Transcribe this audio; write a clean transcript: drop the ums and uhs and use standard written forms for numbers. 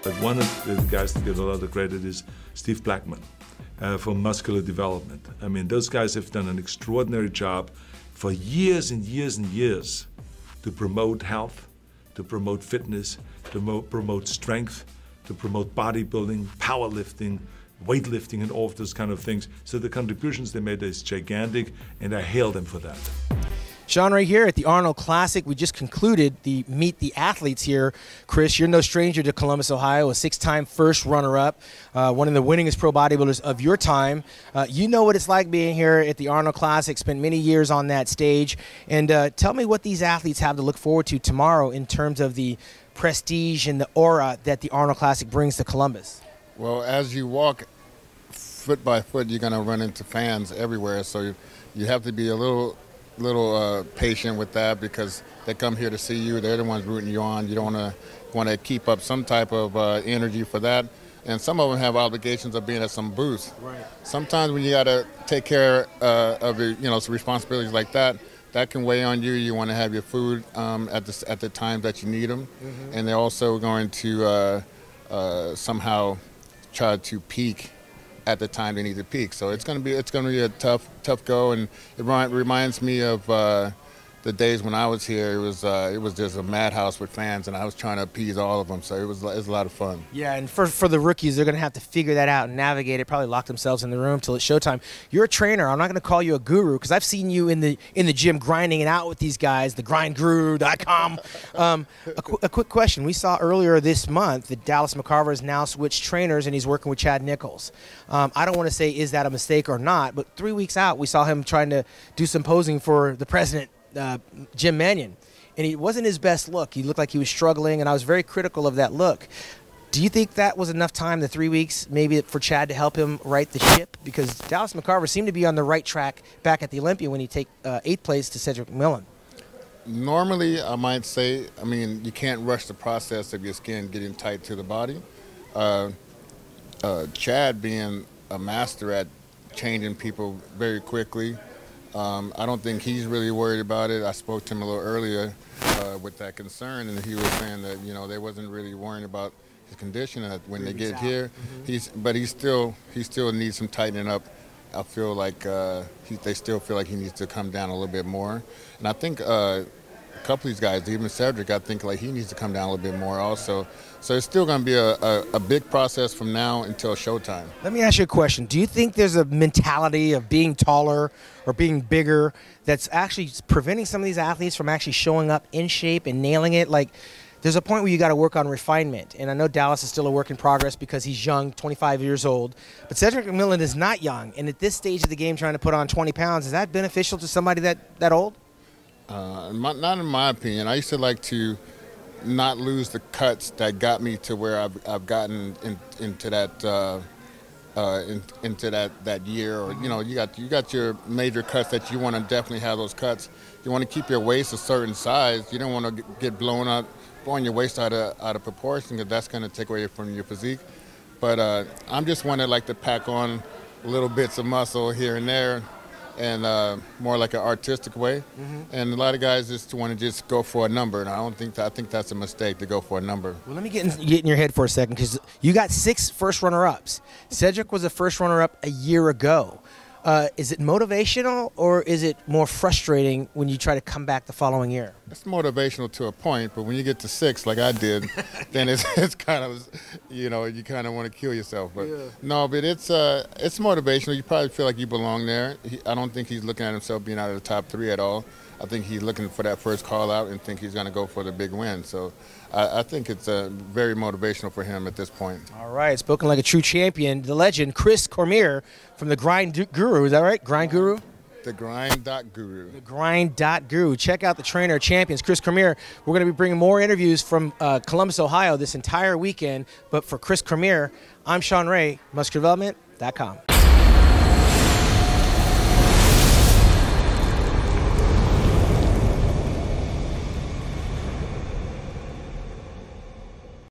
But one of the guys that get a lot of credit is Steve Blackman for Muscular development. I mean, those guys have done an extraordinary job for years and years and years to promote health, to promote fitness, to promote strength, to promote bodybuilding, powerlifting, weightlifting, and all of those kind of things. So the contributions they made is gigantic, and I hail them for that. Shawn Ray here at the Arnold Classic. We just concluded the Meet the Athletes here. Chris, you're no stranger to Columbus, Ohio, a 6-time first runner-up, one of the winningest pro bodybuilders of your time. You know what it's like being here at the Arnold Classic, spent many years on that stage. And tell me what these athletes have to look forward to tomorrow in terms of the prestige and the aura that the Arnold Classic brings to Columbus. Well, as you walk foot by foot, you're going to run into fans everywhere, so you have to be a little patient with that, because they come here to see you. They're the ones rooting you on. You don't want to keep up some type of energy for that. And some of them have obligations of being at some booth. Right. Sometimes when you got to take care of some responsibilities like that, that can weigh on you. You want to have your food at the time that you need them, and they're also going to somehow try to peak at the time they need to peak. So it's going to be a tough go, and it reminds me of the days when I was here. It was just a madhouse with fans, and I was trying to appease all of them. So it was a lot of fun. Yeah, and for the rookies, they're going to have to figure that out and navigate it. Probably lock themselves in the room till it's showtime. You're a trainer. I'm not going to call you a guru, because I've seen you in the gym grinding it out with these guys. TheGrindGuru.com. A quick question. We saw earlier this month that Dallas McCarver has now switched trainers, and he's working with Chad Nichols. I don't want to say is that a mistake or not, but 3 weeks out, we saw him trying to do some posing for the president, Jim Mannion, and it wasn't his best look. He looked like he was struggling, and I was very critical of that look. Do you think that was enough time, the 3 weeks, maybe for Chad to help him right the ship? Because Dallas McCarver seemed to be on the right track back at the Olympia when he take 8th place to Cedric McMillan. Normally, I might say, I mean, you can't rush the process of your skin getting tight to the body. Chad being a master at changing people very quickly, I don't think he's really worried about it. I spoke to him a little earlier with that concern, and he was saying that they wasn't really worrying about his condition when they get here. But he still needs some tightening up. I feel like they still feel like he needs to come down a little bit more, and I think a couple of these guys, even Cedric, I think like he needs to come down a little bit more also. So it's still going to be a big process from now until showtime. Let me ask you a question. Do you think there's a mentality of being taller or being bigger that's actually preventing some of these athletes from actually showing up in shape and nailing it? Like, there's a point where you got to work on refinement. And I know Dallas is still a work in progress because he's young, 25 years old. But Cedric McMillan is not young. And at this stage of the game, trying to put on 20 pounds, is that beneficial to somebody that old? Not in my opinion. I used to like to not lose the cuts that got me to where I've gotten into that that year, or you got your major cuts that you want to definitely have those cuts. You want to keep your waist a certain size. You don't want to get blowing your waist out of proportion, because that's going to take away from your physique. But I'm just one that like to pack on little bits of muscle here and there, and more like an artistic way. And a lot of guys just want to just go for a number, and I think that's a mistake to go for a number. Well, let me get in your head for a second, because you got 6 first runner-ups. Cedric was a first runner-up a year ago. Is it motivational, or is it more frustrating when you try to come back the following year? It's motivational to a point, but when you get to 6, like I did, then it's kind of, you kind of want to kill yourself. But no, but it's motivational. You probably feel like you belong there. I don't think he's looking at himself being out of the top 3 at all. I think he's looking for that first call out and think he's going to go for the big win. So I think it's very motivational for him at this point. All right, spoken like a true champion, the legend Chris Cormier from the Grind Guru. Is that right? Grind Guru? The Grind.Guru. The Grind.Guru. Check out the trainer of champions, Chris Cormier. We're going to be bringing more interviews from Columbus, Ohio this entire weekend. But for Chris Cormier, I'm Shawn Ray, MuscularDevelopment.com.